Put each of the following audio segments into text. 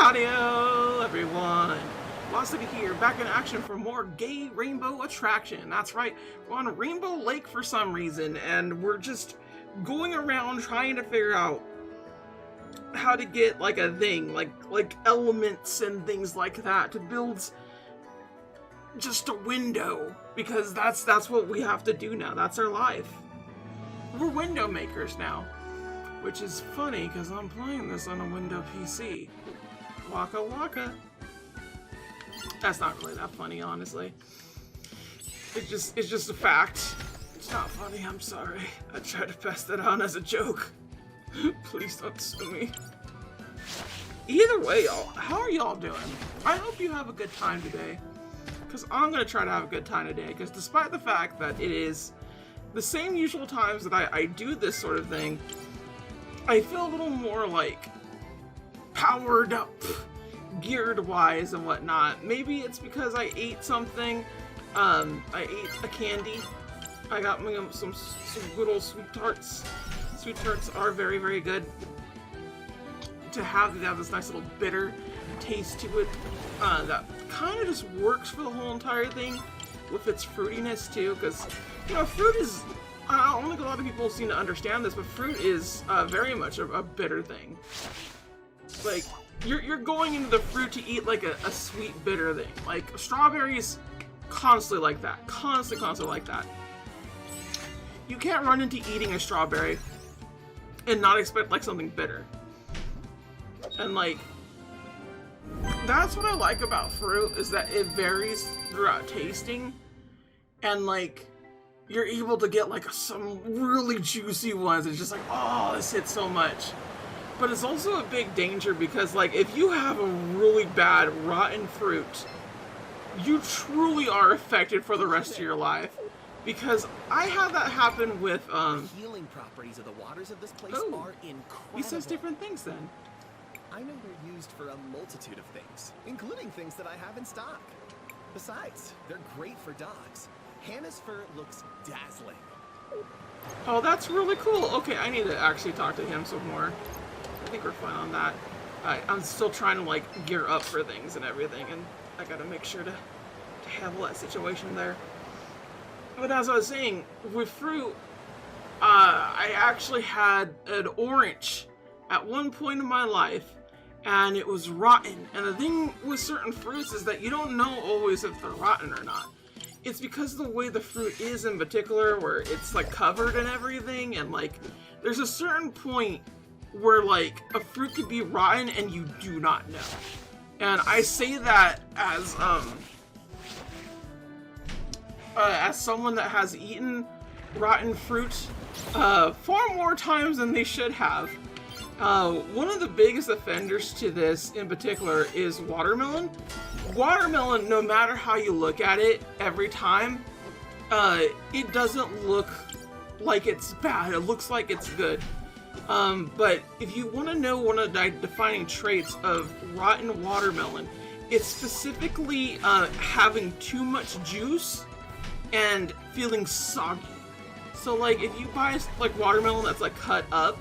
Howdy-o, everyone! Velocity here, back in action for more gay rainbow attraction. That's right, we're on Rainbow Lake for some reason, and we're just going around trying to figure out how to get like a thing, like elements and things like that to build just a window, because that's what we have to do now. That's our life. We're window makers now. Which is funny, because I'm playing this on a Windows PC. Waka waka. That's not really that funny, honestly. It's just a fact. It's not funny, I'm sorry. I tried to pass that on as a joke. Please don't sue me. Either way, y'all, how are y'all doing? I hope you have a good time today. Because I'm going to try to have a good time today, because despite the fact that it is the same usual times that I do this sort of thing, I feel a little more, like, powered up, geared-wise and whatnot. Maybe it's because I ate something. I ate a candy. I got me some good old sweet tarts. Sweet tarts are very, very good to have. They have this nice little bitter taste to it that kind of just works for the whole entire thing with its fruitiness, too, because, you know, fruit is... I don't think a lot of people seem to understand this, but fruit is very much a bitter thing. Like, you're going into the fruit to eat like a sweet bitter thing. Like, strawberries, constantly like that. Constantly like that. You can't run into eating a strawberry and not expect like something bitter. And like, that's what I like about fruit, is that it varies throughout tasting. And like, you're able to get like some really juicy ones. It's just like, oh, this hits so much. But it's also a big danger, because like, if you have a really bad rotten fruit, you truly are affected for the rest of your life. Because I had that happen with The healing properties of the waters of this place are incredible. He says different things then. I know they're used for a multitude of things, including things that I have in stock. Besides, they're great for dogs. Hannah's fur looks dazzling. Oh, that's really cool. Okay, I need to actually talk to him some more. I think we're fine on that. I'm still trying to like gear up for things and everything, and I gotta make sure to handle that situation there. But as I was saying, with fruit, I actually had an orange at one point in my life, and it was rotten. And the thing with certain fruits is that you don't know always if they're rotten or not. It's because of the way the fruit is in particular, where it's like covered and everything, and like there's a certain point where like a fruit could be rotten and you do not know. And I say that as someone that has eaten rotten fruit far more times than they should have. One of the biggest offenders to this in particular is watermelon. Watermelon, no matter how you look at it, every time, it doesn't look like it's bad. It looks like it's good. But if you want to know one of the defining traits of rotten watermelon, it's specifically having too much juice and feeling soggy. So like, if you buy like watermelon that's like cut up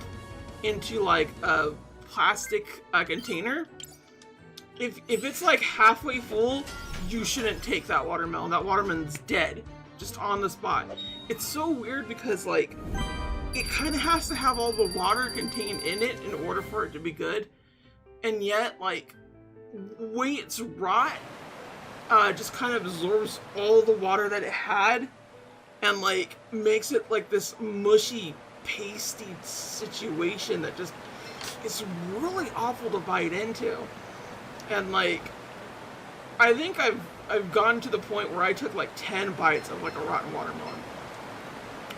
into like a plastic container, if it's like halfway full, you shouldn't take that watermelon. That watermelon's dead, just on the spot. It's so weird, because like, it kind of has to have all the water contained in it in order for it to be good, and yet like, the way it's rot just kind of absorbs all the water that it had, and like makes it like this mushy, pasty situation that just is really awful to bite into. And like, I think I've gotten to the point where I took like 10 bites of like a rotten watermelon.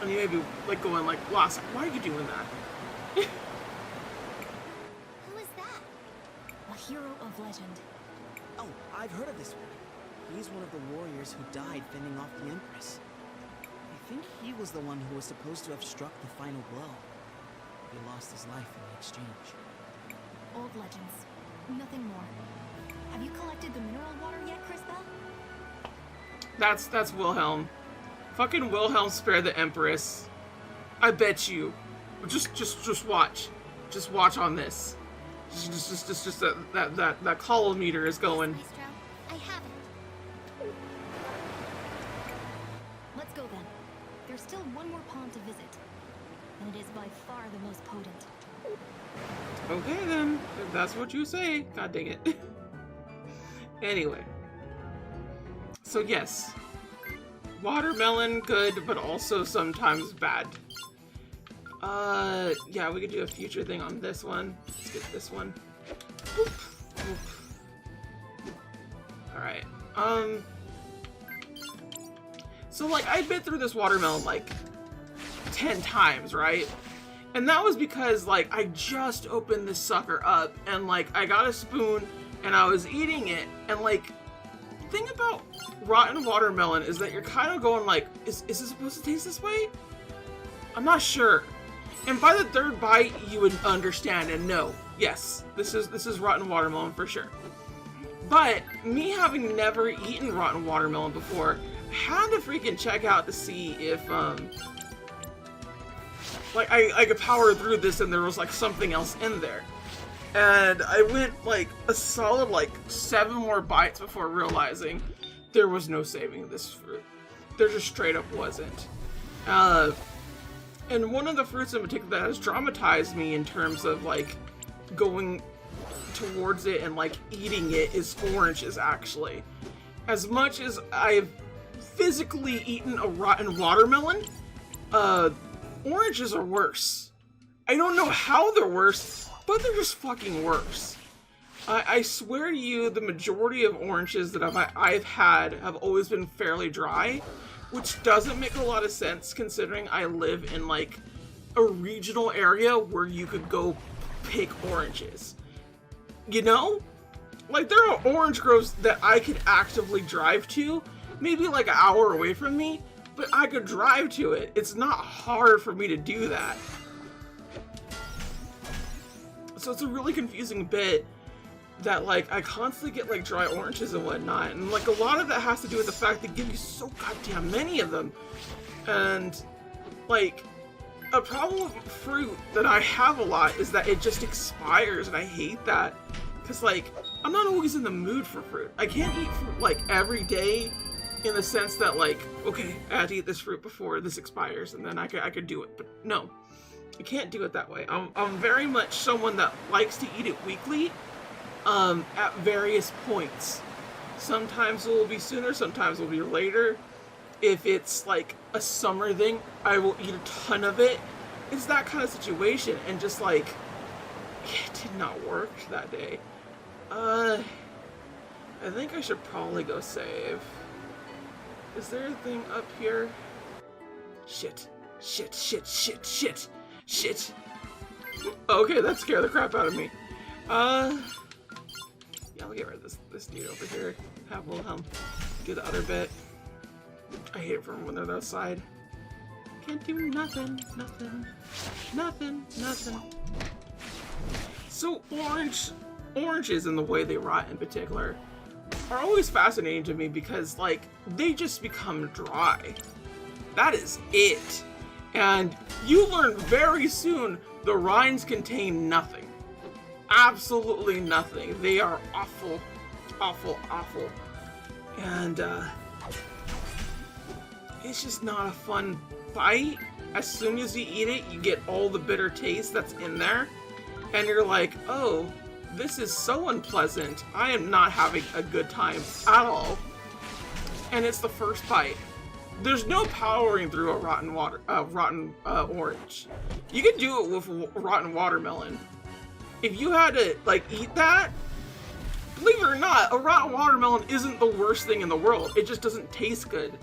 And you may be like going like, Lost, why are you doing that? Who is that? A hero of legend. Oh, I've heard of this one. He's one of the warriors who died fending off the Empress. I think he was the one who was supposed to have struck the final blow. He lost his life in the exchange. Old legends. Nothing more. Have you collected the mineral water yet, CrisTales? That's Wilhelm. Fucking Wilhelm spared the Empress. I bet you. Just watch. Just watch on this. It's just that column meter is going. Maestro, I have it. Let's go then. There's still one more pond to visit, and it is by far the most potent. Okay then, if that's what you say. God dang it. Anyway. So yes. Watermelon, good, but also sometimes bad. Yeah, we could do a future thing on this one. Let's get this one. Oop, oop. Alright, so like, I bit through this watermelon like 10 times, right? And that was because like, I just opened this sucker up and like, I got a spoon and I was eating it, and like, the thing about rotten watermelon is that you're kind of going like, is this supposed to taste this way? I'm not sure. And by the third bite, you would understand and know, yes, this is rotten watermelon for sure. But me having never eaten rotten watermelon before, I had to freaking check out to see if like I could power through this and there was like something else in there. And I went like a solid like 7 more bites before realizing there was no saving this fruit. There just straight up wasn't. And one of the fruits in particular that has dramatized me in terms of like going towards it and like eating it is oranges, actually. As much as I've physically eaten a rotten watermelon, oranges are worse. I don't know how they're worse, but they're just fucking worse. I swear to you, the majority of oranges that I've had have always been fairly dry, which doesn't make a lot of sense considering I live in like a regional area where you could go pick oranges. You know? Like, there are orange groves that I could actively drive to, maybe like an hour away from me, but I could drive to it. It's not hard for me to do that. So it's a really confusing bit that like I constantly get like dry oranges and whatnot, and like a lot of that has to do with the fact they give you so goddamn many of them. And like a problem with fruit that I have a lot is that it just expires, and I hate that because like I'm not always in the mood for fruit. I can't eat fruit like every day in the sense that like, okay, I have to eat this fruit before this expires and then I could do it. But no, I can't do it that way. I'm very much someone that likes to eat it weekly. At various points. Sometimes it will be sooner, sometimes it will be later. If it's like a summer thing, I will eat a ton of it. It's that kind of situation, and just like, it did not work that day. I think I should probably go save. Is there a thing up here? Shit. Okay, that scared the crap out of me. Yeah, I'll get rid of this dude over here. Have Wilhelm do the other bit. I hate it from when they're outside. Can't do nothing. So oranges and the way they rot in particular are always fascinating to me because like they just become dry. That is it. And you learn very soon the rinds contain nothing. Absolutely nothing. They are awful. And it's just not a fun bite. As soon as you eat it, you get all the bitter taste that's in there. And you're like, oh, this is so unpleasant. I am not having a good time at all. And it's the first bite. There's no powering through a rotten orange. You can do it with rotten watermelon. If you had to like eat that, believe it or not, a rotten watermelon isn't the worst thing in the world. It just doesn't taste good.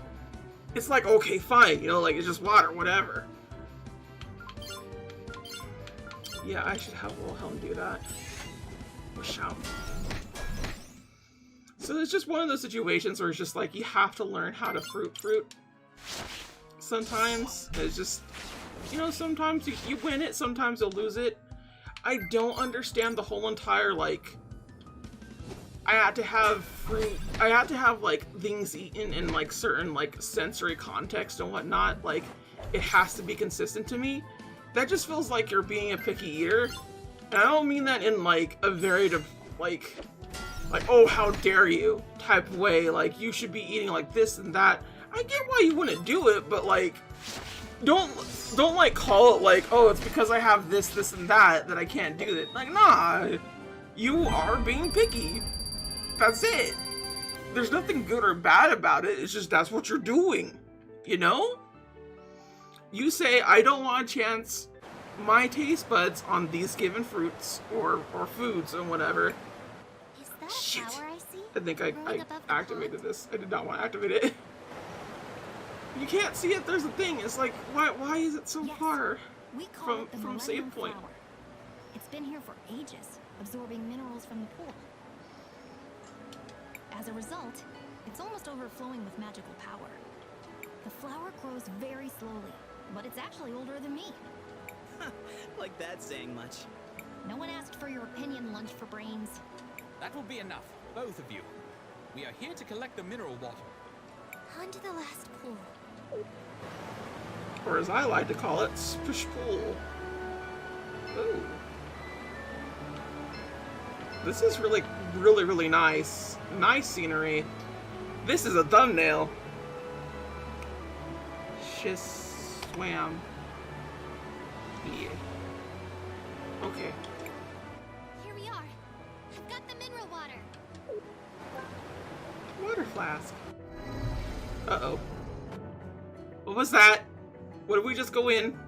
It's like, okay, fine, you know, like it's just water, whatever. Yeah, I should have Wilhelm do that. Shout. So it's just one of those situations where it's just like you have to learn how to fruit. Sometimes it's just, you know, sometimes you win it, sometimes you'll lose it. I don't understand the whole entire like I had to have fruit, I had to have like things eaten in like certain like sensory context and whatnot. Like it has to be consistent to me. That just feels like you're being a picky eater. And I don't mean that in like a very like oh how dare you type of way, like you should be eating like this and that. I get why you wouldn't do it, but like don't like call it like, oh, it's because I have this and that I can't do it. Like, nah, you are being picky. That's it. There's nothing good or bad about it. It's just that's what you're doing, you know? You say, I don't want to chance my taste buds on these given fruits or foods or whatever. Is that a Shit. flower I see? I think I Growing above the activated pond? this. I did not want to activate it. You can't see it. There's a thing. It's like, why is it so Yes. far We call it the from Millennium save point? Flower. It's been here for ages, absorbing minerals from the pool. As a result, it's almost overflowing with magical power. The flower grows very slowly, but it's actually older than me. Like that's saying much. No one asked for your opinion, Lunch for Brains. That will be enough, both of you. We are here to collect the mineral water. On to the last pool. Or as I like to call it, splish pool. Ooh. This is really nice. Nice scenery. This is a thumbnail. Shiz swam. Yeah. Okay. Here we are. I've got the mineral water. Water flask. Uh-oh. What was that? What did we just go in?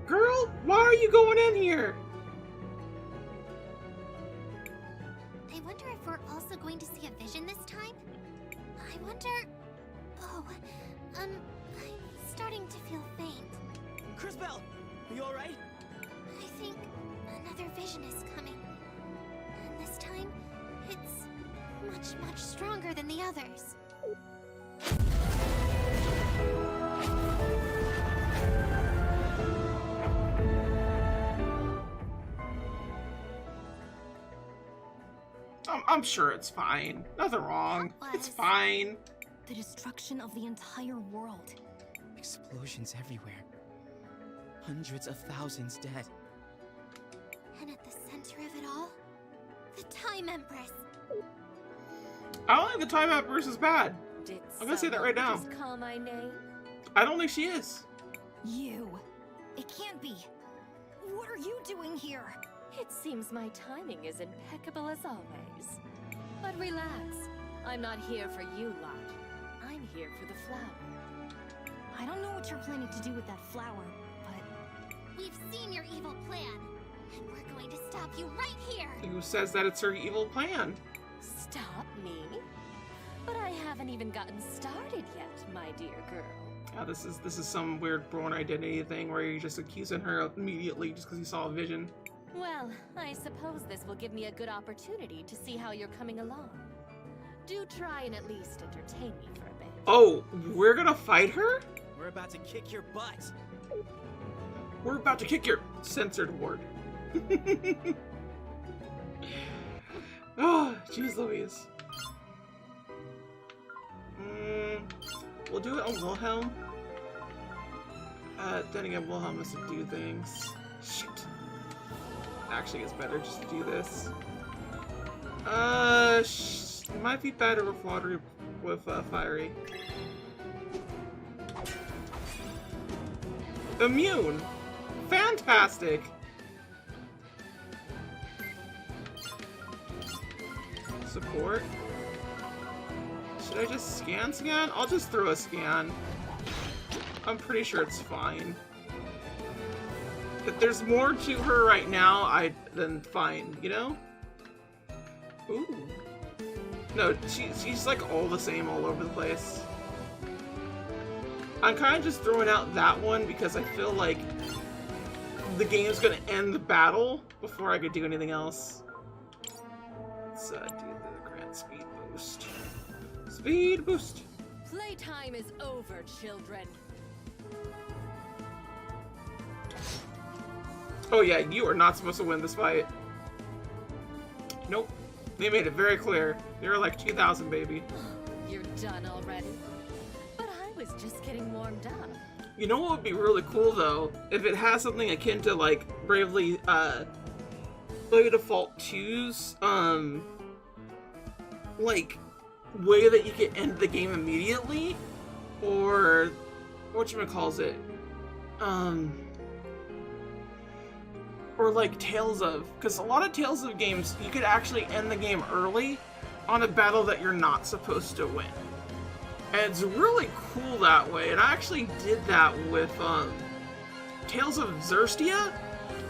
Girl, why are you going in here? I wonder if we're also going to see a vision this time? I wonder... Oh, I'm starting to feel faint. CrisTales, are you alright? I think another vision is coming. And this time, it's much stronger than the others. I'm sure it's fine. Nothing wrong. It's fine. The destruction of the entire world. Explosions everywhere. Hundreds of thousands dead. And at the center of it all, the Time Empress. I don't think the Time Empress is bad. Did I'm gonna say that right now. Just call my name? I don't think she is. You. It can't be. What are you doing here? It seems my timing is impeccable as always. But relax. I'm not here for you lot. I'm here for the flower. I don't know what you're planning to do with that flower, but... We've seen your evil plan, and we're going to stop you right here! Who says that it's her evil plan? Stop me? But I haven't even gotten started yet, my dear girl. Yeah, this is some weird born identity thing where you're just accusing her immediately just because you saw a vision. Well, I suppose this will give me a good opportunity to see how you're coming along. Do try and at least entertain me for a bit. Oh, we're gonna fight her? We're about to kick your butt. We're about to kick your censored word. Oh, jeez Louise. We'll do it on Wilhelm. Then again, Wilhelm has to do things. Shit. Actually, it's better just to do this. It might be better with water, with fiery. Immune! Fantastic! Support. Should I just scan? I'll just throw a scan. I'm pretty sure it's fine. If there's more to her right now, then fine, you know? Ooh. No, she's like all the same all over the place. I'm kind of just throwing out that one because I feel like the game's gonna end the battle before I could do anything else. Let's do the grand speed boost. Speed boost! Playtime is over, children. Oh yeah, you are not supposed to win this fight. Nope. They made it very clear. You're like 2,000, baby. You're done already? But I was just getting warmed up. You know what would be really cool though? If it has something akin to like Bravely Default 2's like way that you can end the game immediately, or whatchamacallit, or like Tales of, because a lot of Tales of games you could actually end the game early on a battle that you're not supposed to win. And it's really cool that way, and I actually did that with Tales of Xerstia,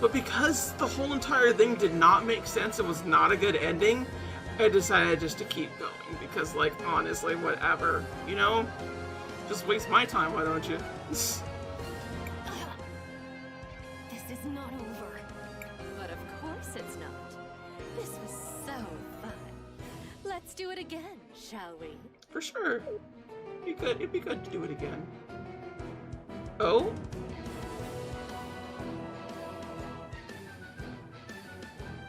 but because the whole entire thing did not make sense, it was not a good ending, I decided just to keep going, because, like, honestly, whatever, you know? Just waste my time, why don't you? This is not over. But of course it's not. This was so fun. Let's do it again, shall we? For sure. It'd be good to do it again. Oh?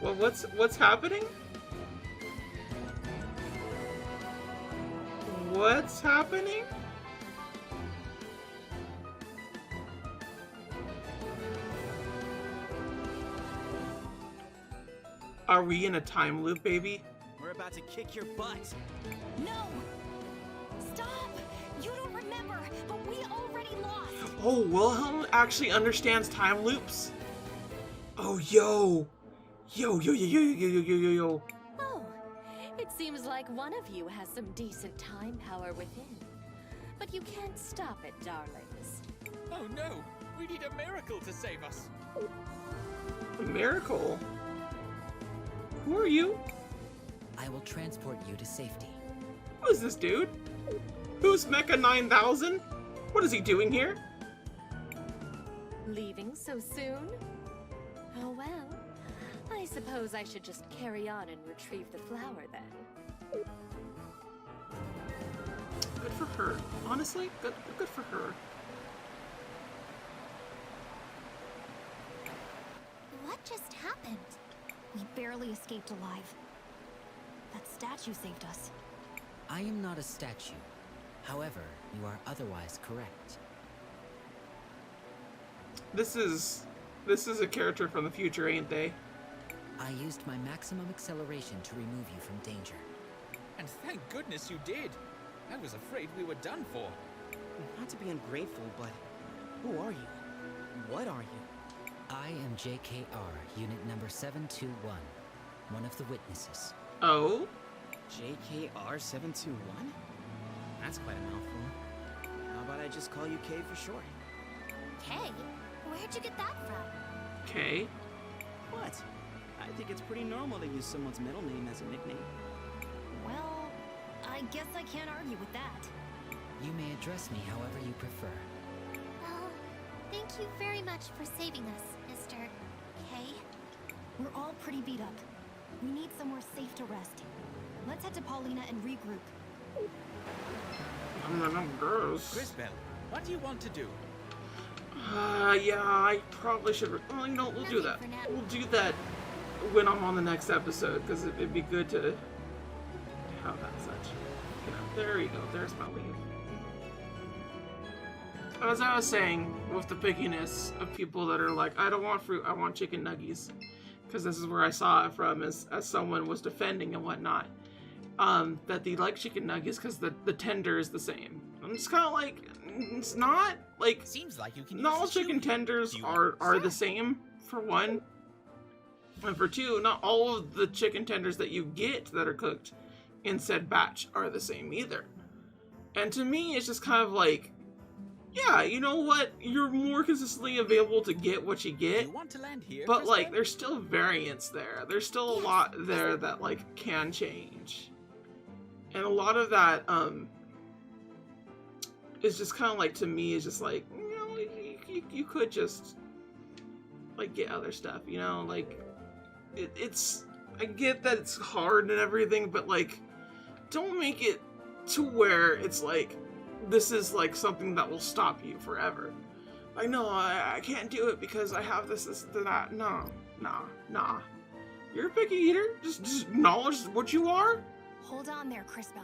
Well, what's happening? What's happening? Are we in a time loop, baby? We're about to kick your butt. No! Stop! You don't remember, but we already lost! Oh, Wilhelm actually understands time loops? Oh, yo! Yo. Oh, it seems like one of you has some decent time power within. But you can't stop it, darlings. Oh no! We need a miracle to save us! A miracle? Who are you? I will transport you to safety. Who is this dude? Who's Mecha 9000? What is he doing here? Leaving so soon? Oh well. I suppose I should just carry on and retrieve the flower then. Good for her. Honestly, good for her. What just happened? We barely escaped alive. That statue saved us. I am not a statue. However, you are otherwise correct. This is a character from the future, ain't they? I used my maximum acceleration to remove you from danger. And thank goodness you did! I was afraid we were done for. Not to be ungrateful, but who are you? What are you? I am JKR, unit number 721, one of the witnesses. Oh? JKR 721? That's quite a mouthful. How about I just call you K for short? Kay? Where'd you get that from? Okay. What? I think it's pretty normal to use someone's middle name as a nickname. Well, I guess I can't argue with that. You may address me however you prefer. Well, thank you very much for saving us, Mr. K. We're all pretty beat up. We need somewhere safe to rest. Let's head to Paulina and regroup. I'm gross. CrisTales, what do you want to do? Yeah, I probably should. Well, you know, we'll do that. Nothing for now. We'll do that when I'm on the next episode, because it'd be good to have that such. Yeah, there you go. There's my leave. As I was saying, with the pickiness of people that are like, I don't want fruit, I want chicken nuggies. Because this is where I saw it from, as someone was defending and whatnot. That they like chicken nuggets because the tender is the same. I'm just kind of like, it's not. Like, Seems like you can not all use the chicken shield. tenders Do you are understand? the same, for one. And for two, not all of the chicken tenders that you get that are cooked in said batch are the same either. And to me, it's just kind of like, yeah, you know what? You're more consistently available to get what you Do get. you want to land here, But like, CrisTales? there's still variance there. There's still a lot there that like can change, and a lot of that is just kind of like, to me, is just like, you know, you could just like get other stuff, you know, like it's. I get that it's hard and everything, but like, don't make it to where it's like this is like something that will stop you forever. Like, no, I can't do it because I have this, that. No, nah. You're a picky eater. Just acknowledge what you are. Hold on there, CrisTales.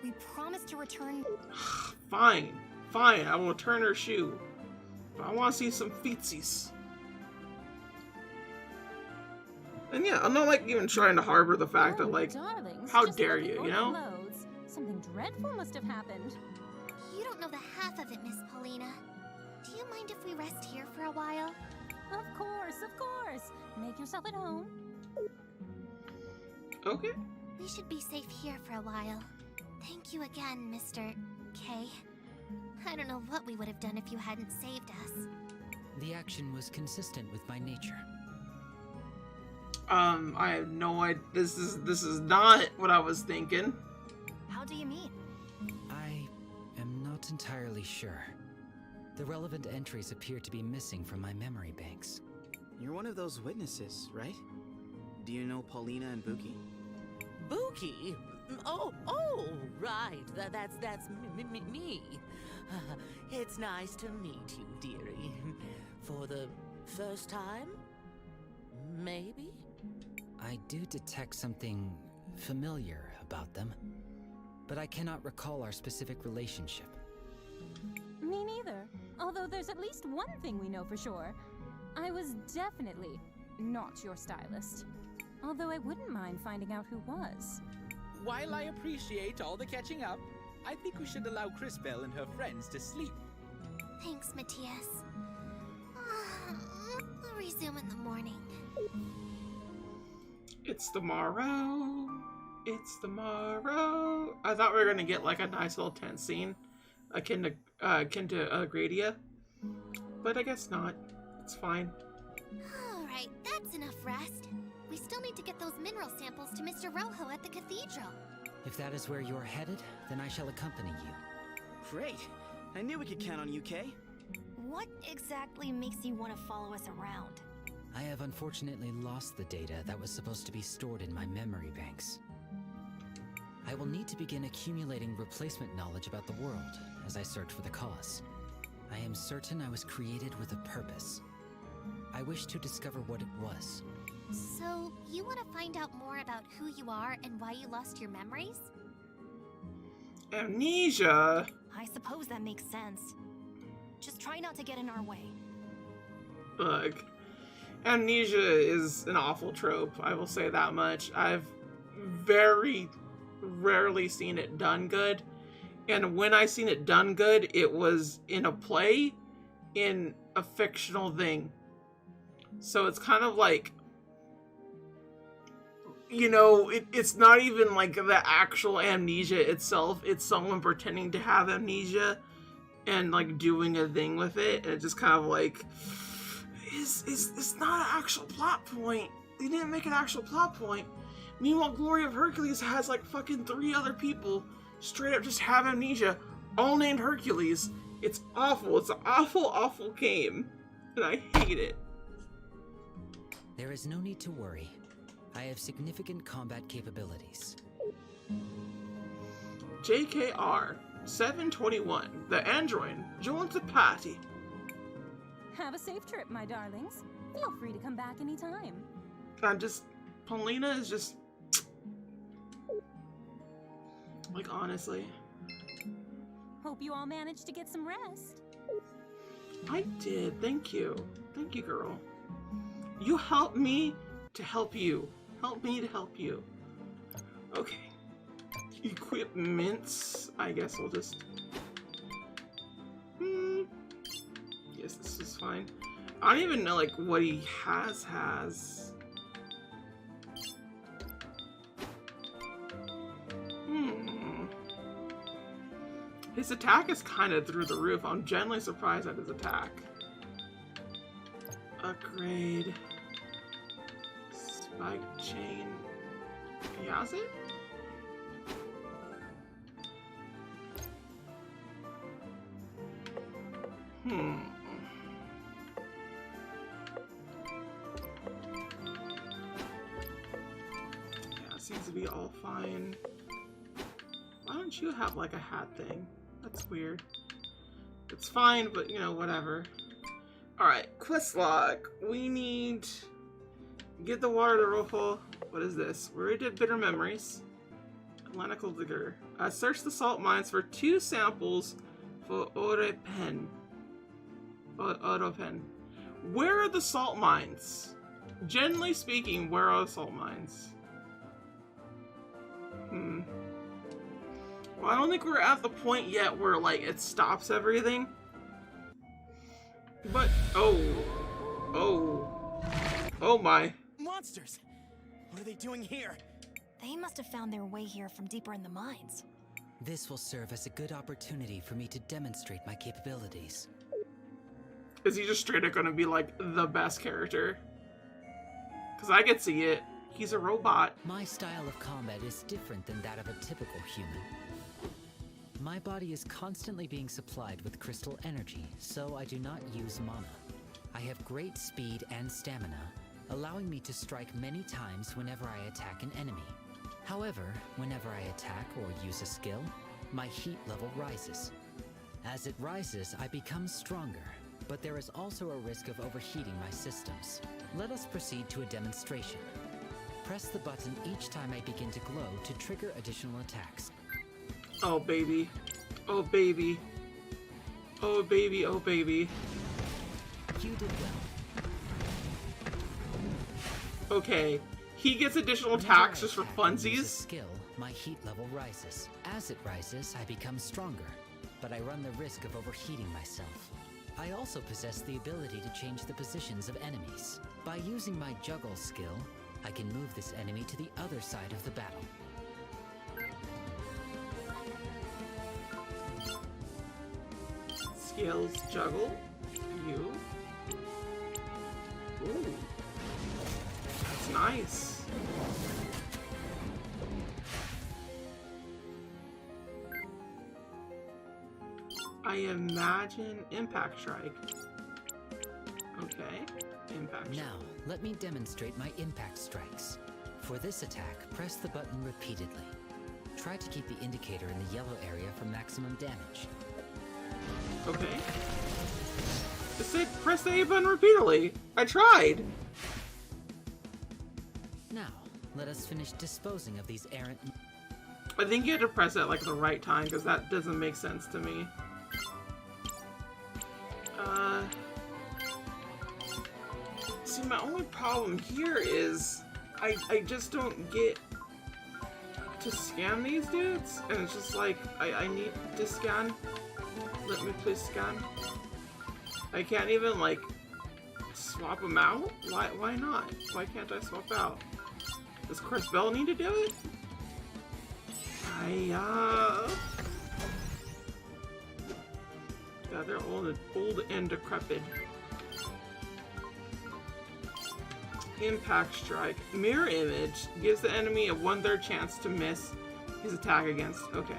We promise to return. Fine. Fine, I will return her shoe. But I want to see some feetsies. And yeah, I'm not like even trying to harbor the fact that like, darlings, how just dare look at you, your you know? clothes. Something dreadful must have happened. You don't know the half of it, Miss Paulina. Do you mind if we rest here for a while? Of course, of course. Make yourself at home. Okay. We should be safe here for a while. Thank you again, Mr. K. I don't know what we would have done if you hadn't saved us. The action was consistent with my nature. I have no idea. This is not what I was thinking. How do you mean? I am not entirely sure. The relevant entries appear to be missing from my memory banks. You're one of those witnesses, right? Do you know Paulina and Buki? Buki? Oh, right. That's me. It's nice to meet you, dearie. For the first time? Maybe? I do detect something familiar about them, but I cannot recall our specific relationship. Me neither. Although there's at least one thing we know for sure. I was definitely not your stylist. Although I wouldn't mind finding out who was. While I appreciate all the catching up, I think we should allow CrisTales and her friends to sleep. Thanks, Matthias. We'll resume in the morning. It's tomorrow. It's tomorrow. I thought we were gonna get like a nice little tent scene, akin to Gradia, but I guess not. It's fine. Alright, that's enough rest. We still need to get those mineral samples to Mr. Rojo at the cathedral. If that is where you're headed, then I shall accompany you. Great! I knew we could count on you, Kay. What exactly makes you want to follow us around? I have unfortunately lost the data that was supposed to be stored in my memory banks. I will need to begin accumulating replacement knowledge about the world as I search for the cause. I am certain I was created with a purpose. I wish to discover what it was. So, you want to find out more about who you are and why you lost your memories? Amnesia. I suppose that makes sense. Just try not to get in our way. Look, amnesia is an awful trope. I will say that much. I've very rarely seen it done good. And when I seen it done good, it was in a play, in a fictional thing. So it's kind of like, you know, it's not even like the actual amnesia itself. It's someone pretending to have amnesia and like doing a thing with it. And it's just kind of like, it's not an actual plot point. They didn't make an actual plot point. Meanwhile, Glory of Hercules has like fucking 3 other people straight up just have amnesia, all named Hercules. It's awful. It's an awful, awful game. And I hate it. There is no need to worry. I have significant combat capabilities. JKR 721, the android, joins the party. Have a safe trip, my darlings. Feel free to come back anytime. Paulina is just, like, honestly. Hope you all managed to get some rest. I did, thank you. Thank you, girl. You helped me to help you. Help me to help you. Okay. Equipments. I guess we'll just... Yes, this is fine. I don't even know, like, what he has. His attack is kind of through the roof. I'm genuinely surprised at his attack. Upgrade. Spike chain. He has it? Yeah, it seems to be all fine. Why don't you have like a hat thing? That's weird. It's fine, but you know, whatever. Alright, quest log. We need... Get the water to Rojo. What is this? We already did Bitter Memories. Atlantical Vigor. Search the salt mines for 2 samples for Orepen. Orepen. Where are the salt mines? Generally speaking, where are the salt mines? Well, I don't think we're at the point yet where, like, it stops everything. But, oh my. Monsters! What are they doing here? They must have found their way here from deeper in the mines. This will serve as a good opportunity for me to demonstrate my capabilities. Is he just straight up gonna be, like, the best character? Because I could see it. He's a robot. My style of combat is different than that of a typical human. My body is constantly being supplied with crystal energy, so I do not use mana. I have great speed and stamina, allowing me to strike many times whenever I attack an enemy. However, whenever I attack or use a skill, my heat level rises. As it rises, I become stronger, but there is also a risk of overheating my systems. Let us proceed to a demonstration. Press the button each time I begin to glow to trigger additional attacks. Oh baby. Oh baby. Oh baby, oh baby. You did well. Okay. He gets additional Whenever I attacks just for attack and use a funsies. skill, my heat level rises. As it rises, I become stronger, but I run the risk of overheating myself. I also possess the ability to change the positions of enemies. By using my juggle skill, I can move this enemy to the other side of the battle. Skills juggle. You. Ooh. That's nice. I imagine Impact Strike. Okay. Impact Strike. Now, let me demonstrate my impact strikes. For this attack, press the button repeatedly. Try to keep the indicator in the yellow area for maximum damage. Okay. Just say press the A button repeatedly. I tried. Now, let us finish disposing of these errant... I think you had to press it at like the right time because that doesn't make sense to me. See, my only problem here is I just don't get to scan these dudes, and it's just like I need to scan. Let me please scan. I can't even like swap them out. Why not? Why can't I swap out? Does CrisTales need to do it? Yeah, they're old and decrepit. Impact Strike. Mirror Image gives the enemy a 1/3 chance to miss his attack against. Okay.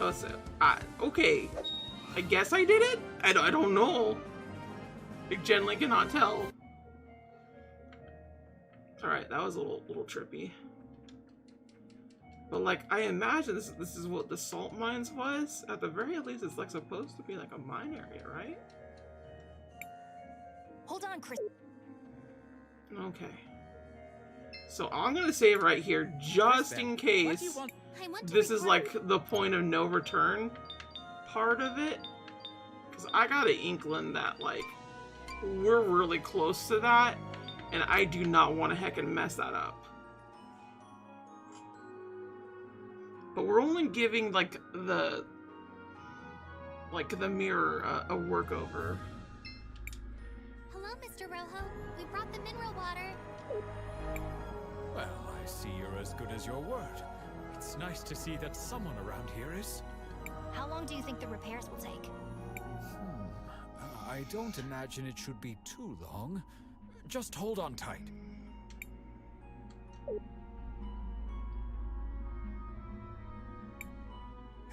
Oh, so, okay. I guess I did it? I don't know. I generally cannot tell. Alright, that was a little trippy. But like, I imagine this is what the salt mines was. At the very least, it's like supposed to be like a mine area, right? Hold on, Chris. Okay. So I'm gonna save right here just in case this is like the point of no return part of it. Because I got an inkling that like we're really close to that, and I do not want to heckin' mess that up. But we're only giving like the mirror a workover. Hello, Mr. Rojo. We brought the mineral water. Well, I see you're as good as your word. It's nice to see that someone around here is. How long do you think the repairs will take? I don't imagine it should be too long. Just hold on tight.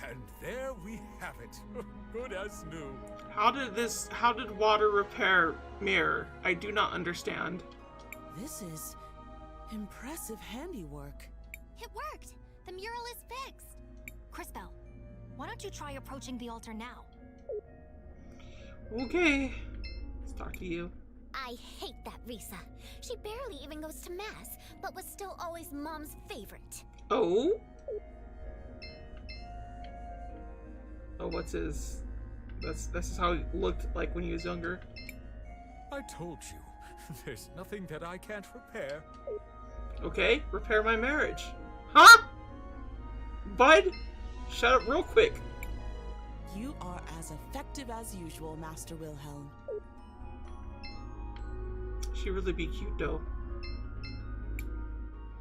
And there we have it. Good as new. How did water repair mirror? I do not understand. This is impressive handiwork. It worked! The mural is fixed! CrisTales, why don't you try approaching the altar now? Okay. Let's talk to you. I hate that Risa. She barely even goes to mass, but was still always Mom's favorite. Oh? Oh, what's his... That's how he looked like when he was younger. I told you, there's nothing that I can't repair. Okay, repair my marriage. Huh? Bud? Shut up real quick. You are as effective as usual, Master Wilhelm. She really be cute though.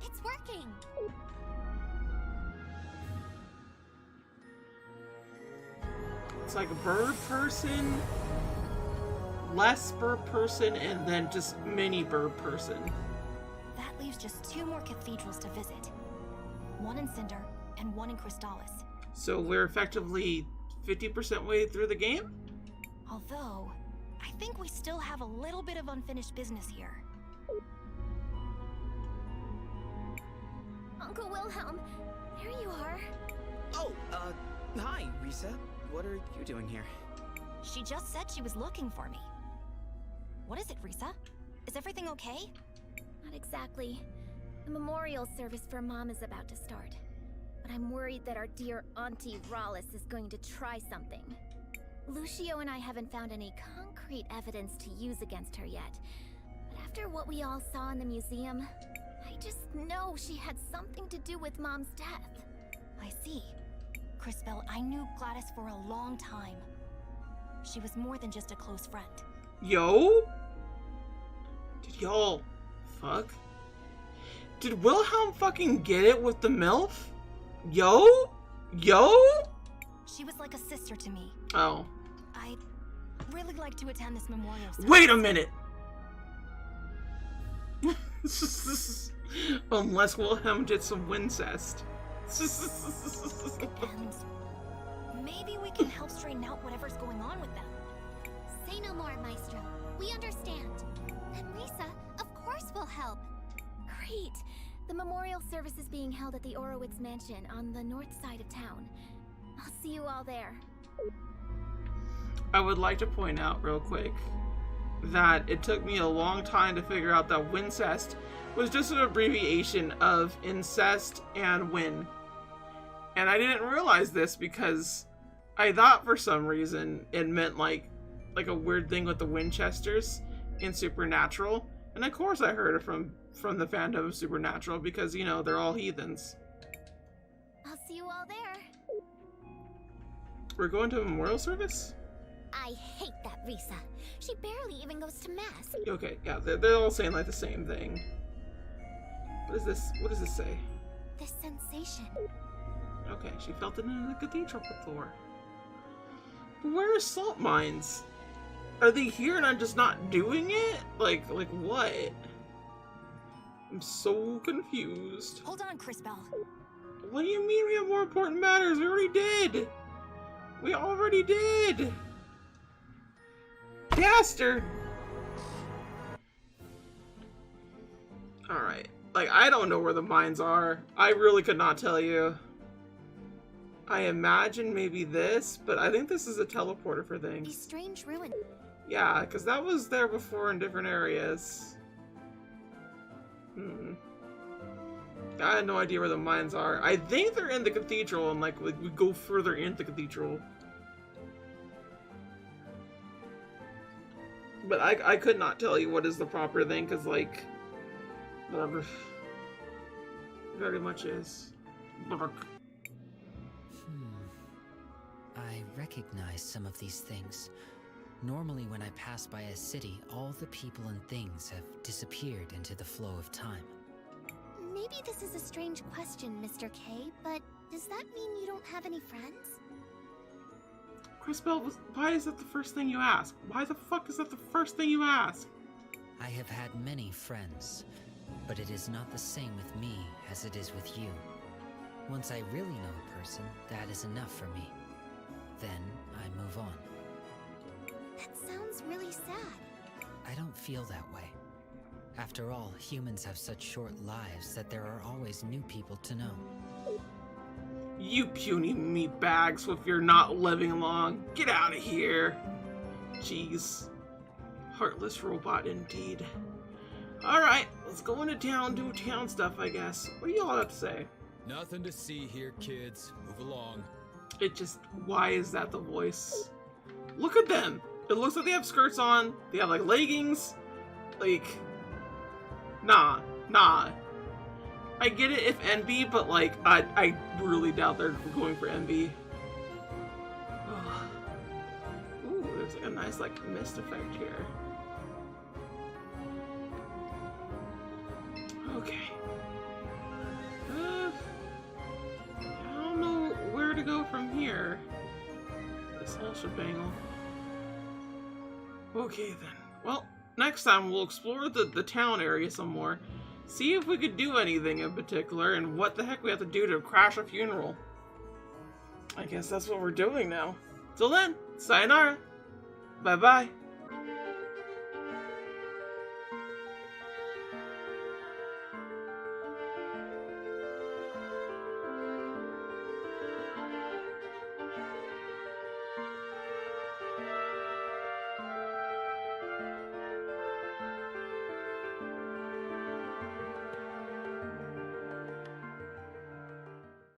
It's working. It's like a bird person, less bird person, and then just mini bird person. That leaves just 2 more cathedrals to visit. One in Cinder and one in CrisTales. So we're effectively 50% way through the game? Although, I think we still have a little bit of unfinished business here. Uncle Wilhelm, there you are. Oh, hi, Risa. What are you doing here? She just said she was looking for me. What is it, Risa? Is everything okay? Not exactly. The memorial service for Mom is about to start. But I'm worried that our dear Auntie Rallis is going to try something. Lucio and I haven't found any concrete evidence to use against her yet. But after what we all saw in the museum, I just know she had something to do with Mom's death. I see. CrisTales, I knew Gladys for a long time. She was more than just a close friend. Yo? Did y'all fuck? Did Wilhelm fucking get it with the MILF? Yo? Yo? She was like a sister to me. Oh. I'd really like to attend this memorial service. Wait a minute! Unless Wilhelm did some wincest. And maybe we can help straighten out whatever's going on with them. Say no more, Maestro. We understand. And Risa, of course we'll help. Great. The memorial service is being held at the Orowitz Mansion on the north side of town. I'll see you all there. I would like to point out real quick that it took me a long time to figure out that wincest was just an abbreviation of incest and win. And I didn't realize this because I thought for some reason it meant like a weird thing with the Winchesters in Supernatural. And of course I heard it from the fandom of Supernatural because, you know, they're all heathens. I'll see you all there. We're going to a memorial service? I hate that Risa. She barely even goes to mass. Okay, yeah, they're all saying like the same thing. What is this? What does this say? This sensation. Okay, she felt it in the cathedral before. But where are salt mines? Are they here and I'm just not doing it? Like what? I'm so confused. Hold on, CrisTales. What do you mean we have more important matters? We already did! We already did! Bastard! Alright. Like, I don't know where the mines are. I really could not tell you. I imagine maybe this, but I think this is a teleporter for things. These strange ruins. Yeah, because that was there before in different areas. I had no idea where the mines are. I think they're in the cathedral, and like we go further into the cathedral. But I could not tell you what is the proper thing, because like, whatever. Very much is. I recognize some of these things. Normally when I pass by a city, all the people and things have disappeared into the flow of time. Maybe this is a strange question, Mr. K, but does that mean you don't have any friends? CrisTales, why is that the first thing you ask? Why the fuck is that the first thing you ask? I have had many friends, but it is not the same with me as it is with you. Once I really know a person, that is enough for me. Then I move on. That sounds really sad. I don't feel that way. After all, humans have such short lives that there are always new people to know. You puny meatbags, if you're not living long, get out of here. Jeez. Heartless robot indeed. Alright, let's go into town, do town stuff, I guess. What do y'all have to say? Nothing to see here, kids. Move along. It just, why is that the voice? Look at them! It looks like they have skirts on, they have like leggings. Like, nah. I get it if NB, but like, I really doubt they're going for NB. Ooh, there's like a nice like mist effect here. Okay. I don't know where to go from here. This whole shebangle. Okay then. Well, next time we'll explore the town area some more. See if we could do anything in particular and what the heck we have to do to crash a funeral. I guess that's what we're doing now. Till then, sayonara. Bye-bye.